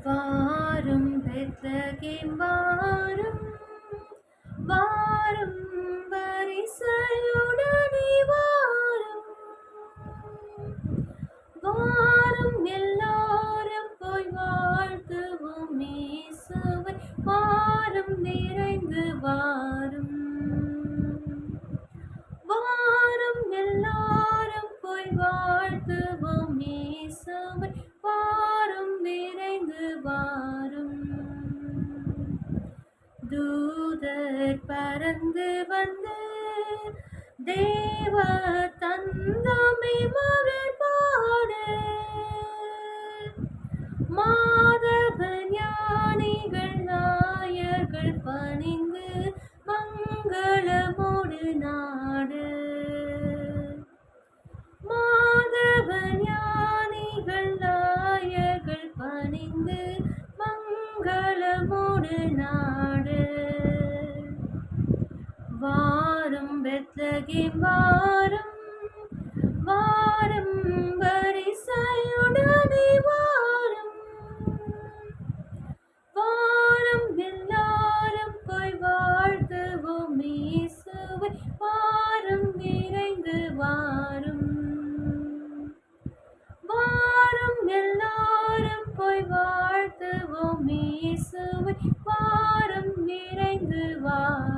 வாரும் பெத்லகேம் வாரும், வாரும் வரிசையுடனே வாரும், வாரும் எல்லாரும் போய் வாழ்த்துவோம் இயேசுவை, வாரும் நிறைந்து வாரும், வாரும் எல்லாரும் போய் வாழ்த்துவோம் இயேசுவை, வாரும் விரைந்து வாரும். தூதர் பறந்து வந்து தேவ தந்தமே மகள் பாட, மாதவ ஞானிகள் நாயர்கள் பணிந்து மங்களமோடு நாடு, மாதவ ஞானிகள் நாயர்கள் பணிந்து மங்களமோடு நாடு. வாரும் பெத்லகேம் வாரும், வாரும் வரிசையுடனே வாரும், வாரும் எல்லாரும் போய் வாழ்த்துவோம் இயேசுவை, வாரும் விரைந்து வாரும், வாரும் எல்லாரும் போய் வாழ்த்துவோம் இயேசுவை, வாரும் விரைந்து வாரும்.